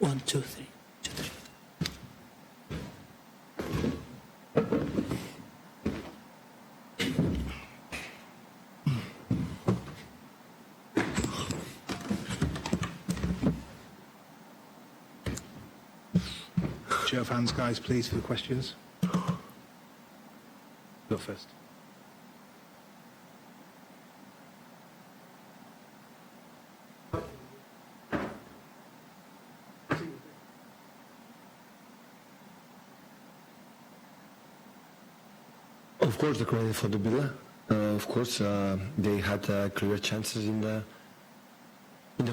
1, 2, 3. 2, 3. Show of hands, guys, please, for the questions. Go first. Of course, the credit for the Villa. Of course, they had clear chances in the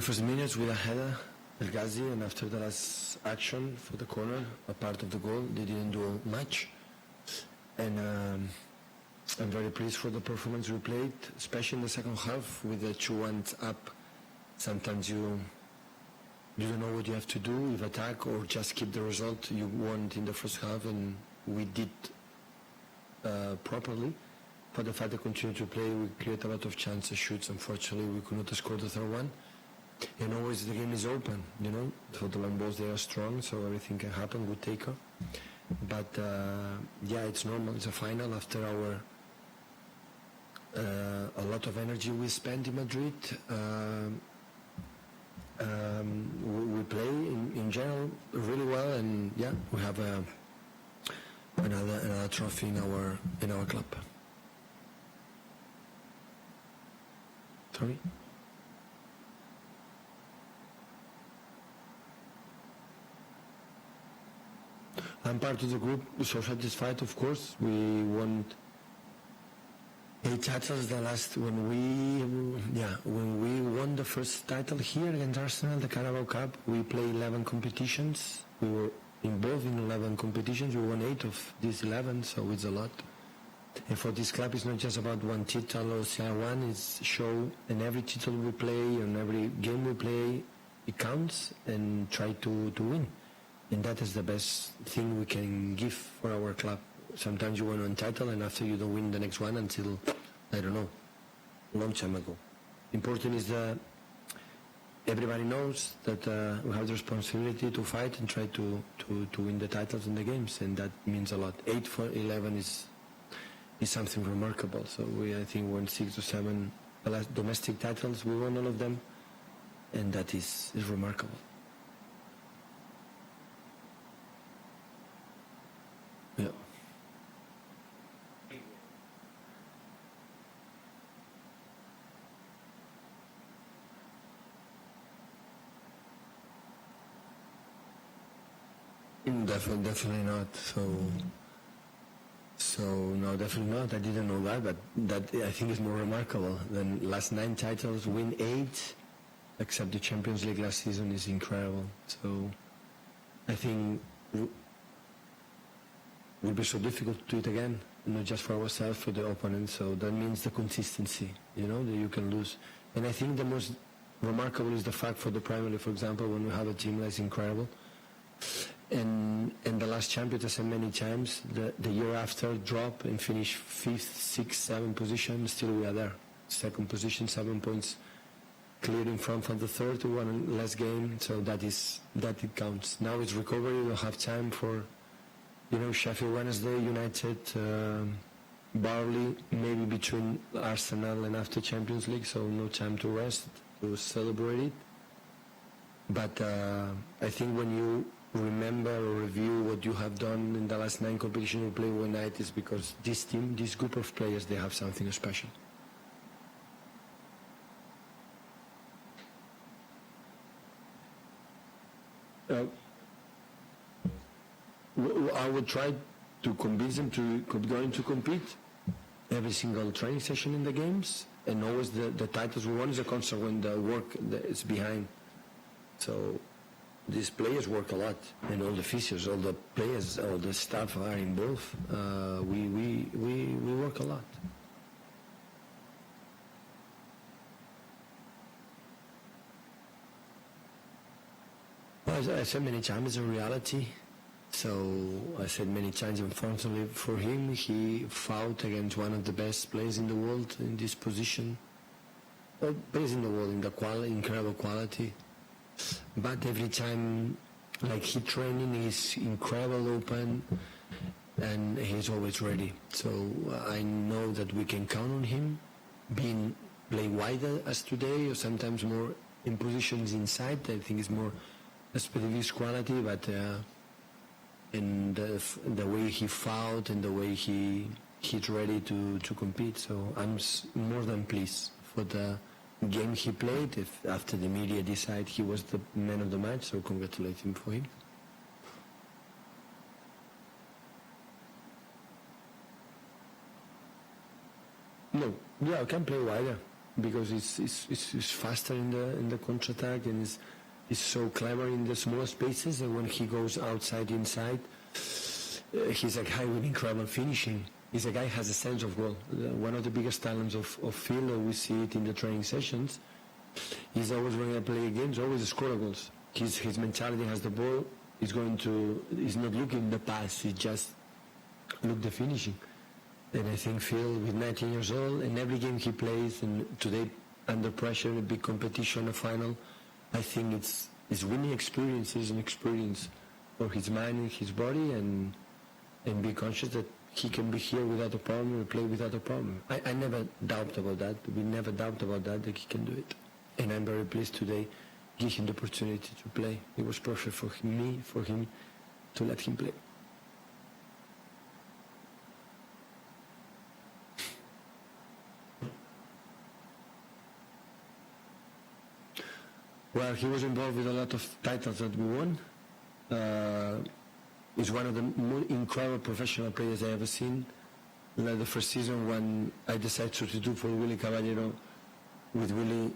first minutes with a header, El Ghazi, and after the last action for the corner, a part of the goal, they didn't do much. And I'm very pleased for the performance we played, especially in the second half with the 2-1 up. Sometimes you don't know what you have to do, if attack or just keep the result you want in the first half, and we did properly. For the fact that continue to play, we create a lot of chances, shoots. Unfortunately, we could not score the third one. And always the game is open, you know. So the long balls, they are strong, so everything can happen with taker. But yeah, it's normal. It's a final after a lot of energy we spent in Madrid. We play in general really well, and yeah, we have another trophy in our club. Sorry. I'm part of the group, so satisfied, of course. We won 8 titles. The last when we won the first title here against Arsenal, the Carabao Cup, we played 11 competitions. We were involved in 11 competitions. We won 8 of these 11, so it's a lot. And for this club, it's not just about one title or CR1. It's show, and every title we play and every game we play, it counts, and try to win. And that is the best thing we can give for our club. Sometimes you win one title, and after you don't win the next one until, I don't know, a long time ago. Important is that everybody knows that we have the responsibility to fight and try to win the titles in the games, and that means a lot. 8 for 11 is something remarkable. So I think won 6 or 7 domestic titles. We won all of them, and that is remarkable. Yeah. Definitely not. So no, definitely not. I didn't know that, but that I think is more remarkable than last 9 titles, win 8, except the Champions League last season is incredible. So I think will be so difficult to do it again, not just for ourselves, for the opponent. So that means the consistency, you know, that you can lose. And I think the most remarkable is the fact for the Premier League, for example, when we have a team that's incredible. And the last champion, I said many times, the year after drop and finish 5th, 6th, 7th position, still we are there. 2nd position, 7 points, clear in front of the 3rd, 1 less game. So that it counts. Now it's recovery. We'll have time for, you know, Sheffield Wednesday, United, Barley, maybe between Arsenal and after Champions League. So no time to rest, to celebrate it. But I think when you remember or review what you have done in the last 9 competitions you play one night, is because this team, this group of players, they have something special. I would try to convince them to going to compete every single training session in the games, and always the titles we won is a consequence the work that is behind. So these players work a lot, and all the physios, all the players, all the staff are involved. We work a lot. Well, as I said many times, it's a reality. So I said many times, unfortunately for him, he fought against one of the best players in the world in this position. Well, players in the world in the incredible quality. But every time Like he training is incredible, open, and he's always ready. So I know that we can count on him, being play wider as today, or sometimes more in positions inside. I think it's more a specific quality, but and the way he fought and the way he's ready to compete. So I'm more than pleased for the game he played. If after the media decide he was the man of the match, so congratulate him for him. No, yeah, I can play wider because it's faster in the counter attack, and is so clever in the small spaces, and when he goes outside, inside, he's a guy with incredible finishing. He's a guy who has a sense of goal. One of the biggest talents of Phil, we see it in the training sessions. He's always when I play games, always score goals. His mentality has the ball. He's not looking the pass. He just look the finishing. And I think Phil, with 19 years old, and every game he plays, and today under pressure, a big competition, a final, I think it's winning experiences, an experience for his mind and his body, and be conscious that he can be here without a problem and play without a problem. I never doubt about that. We never doubt about that he can do it. And I'm very pleased today give him the opportunity to play. It was perfect for him to let him play. Well, he was involved with a lot of titles that we won. He's one of the more incredible professional players I ever seen. Like the first season when I decided to do for Willy Caballero, with Willy,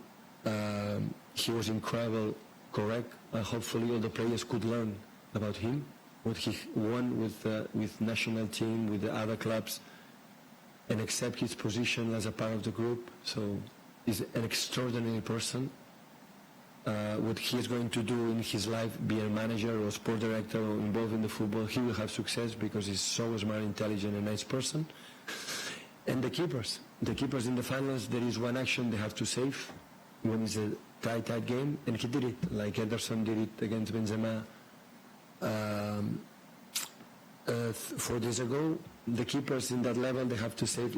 he was incredible, correct. Hopefully all the players could learn about him, what he won with national team, with the other clubs, and accept his position as a part of the group. So he's an extraordinary person. What he is going to do in his life, be a manager or sport director or involved in the football, he will have success because he's so smart, intelligent, and nice person. And the keepers in the finals, there is one action they have to save when it's a tight game, and he did it, like Ederson did it against Benzema 4 days ago. The keepers in that level, they have to save,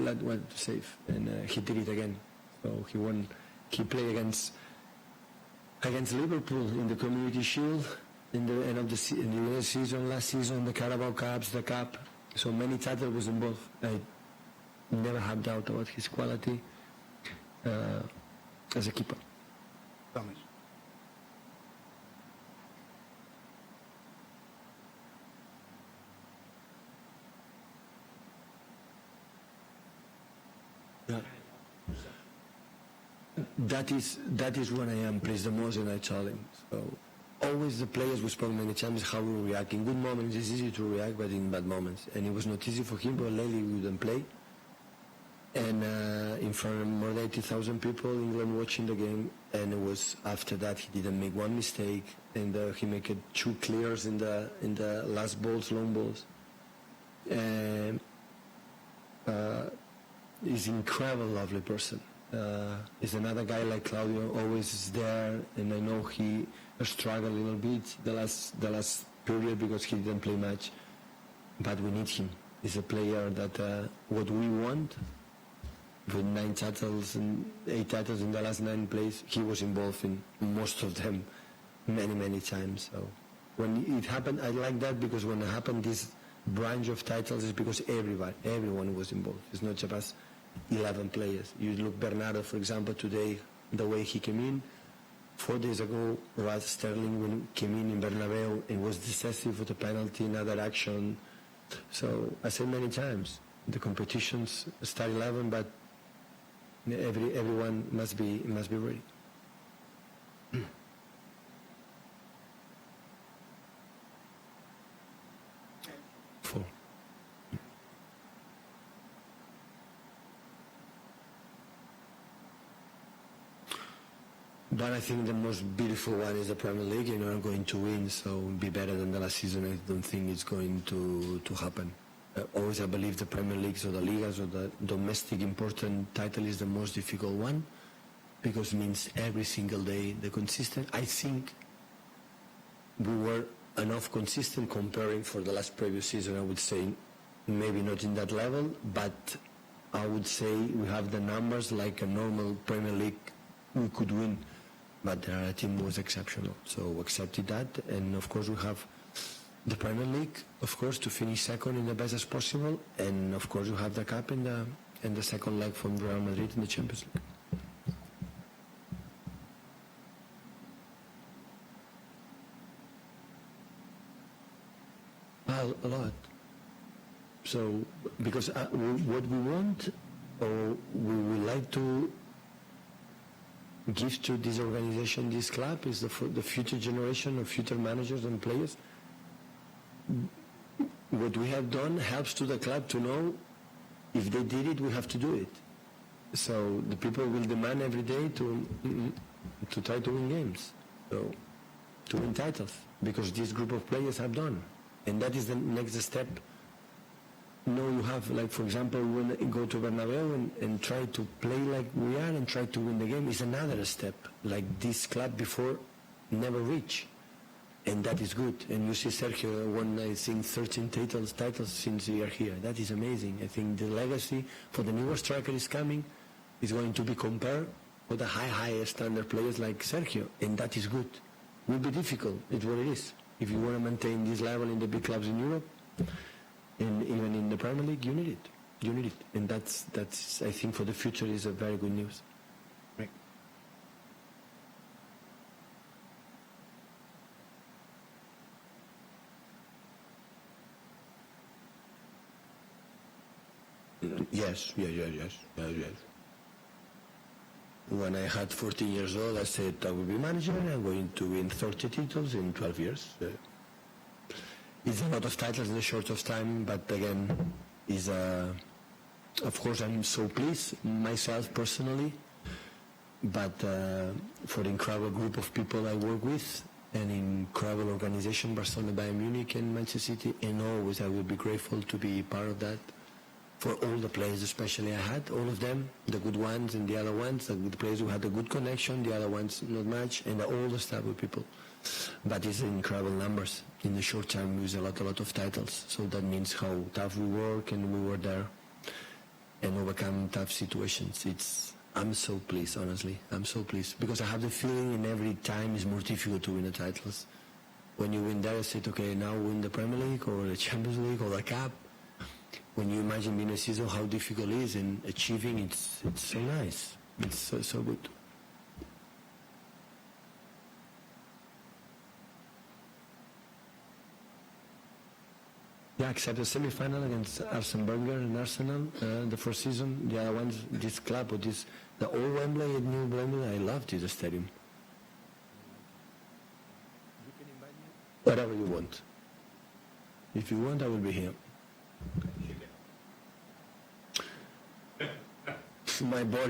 and he did it again. So he played against Liverpool in the Community Shield in the end of the season, last season, the Carabao Cups, the Cup. So many titles was involved. I never had doubt about his quality as a keeper. Thomas. Yeah. That is when I am pleased the most, and I told him. So always the players we spoke many times how we react. In good moments it's easy to react, but in bad moments. And it was not easy for him, but lately we wouldn't play. And in front of more than 80,000 people in England watching the game, and it was after that he didn't make one mistake, and he made 2 clears in the last balls, long balls. And he's an incredible, lovely person. Is another guy like Claudio, always is there, and I know he struggled a little bit the last period because he didn't play much, but we need him. He's a player that what we want, with 9 titles and 8 titles in the last 9 plays, he was involved in most of them many times. So when it happened, I like that, because when it happened, this branch of titles is because everyone was involved. It's not just 11 players. You look Bernardo, for example, today, the way he came in. 4 days ago, Rod Sterling when came in Bernabeu and was decisive with the penalty, another action. So I said many times, the competitions start 11, but everyone must be ready. Four. But I think the most beautiful one is the Premier League. You know, I'm going to win, so be better than the last season. I don't think it's going to happen. Always I believe the Premier Leagues or the Ligas or the domestic important title is the most difficult one, because it means every single day the consistent. I think we were enough consistent comparing for the last previous season. I would say maybe not in that level, but I would say we have the numbers like a normal Premier League we could win, but our team was exceptional, so accepted that. And of course we have the Premier League, of course, to finish second in the best as possible, and of course you have the Cup and the second leg from Real Madrid in the Champions League. A lot. So, because what we want, or we would like to give to this organization, this club, is the future generation of future managers and players. What we have done helps to the club to know if they did it, we have to do it. So the people will demand every day to try to win games, so to win titles, because this group of players have done. And that is the next step. No, you have, like, for example, when you go to Bernabeu and try to play like we are and try to win the game is another step, like this club before never reached. And that is good. And you see Sergio won, I think, 13 titles since we are here. That is amazing. I think the legacy for the newer striker is coming. Is going to be compared with the high standard players like Sergio. And that is good. It will be difficult. It's what it is. If you want to maintain this level in the big clubs in Europe, and even in the Premier League, you need it. You need it. And that's I think, for the future is a very good news. Right. Yes. When I had 14 years old, I said I will be manager and I'm going to win 30 titles in 12 years. It's a lot of titles in a short of time, but again, of course I'm so pleased, myself personally, but for the incredible group of people I work with, and incredible organization, Barcelona, Bayern Munich and Manchester City, and always I will be grateful to be part of that. For all the players, especially I had, all of them, the good ones and the other ones, the good players who had a good connection, the other ones not much, and all the staff of people. But it's incredible numbers. In the short time, we use a lot of titles. So that means how tough we work, and we were there and overcome tough situations. I'm so pleased, honestly. I'm so pleased. Because I have the feeling in every time it's more difficult to win the titles. When you win there, I said, okay, now win the Premier League or the Champions League or the Cup. When you imagine being a season, how difficult it is, and achieving, it's so nice. It's so good. Yeah, except the semi-final against Arsene Wenger and Arsenal, the first season. The other ones, this club or the old Wembley and new Wembley, I loved this stadium. You can invite me. Whatever you want. If you want, I will be here. My body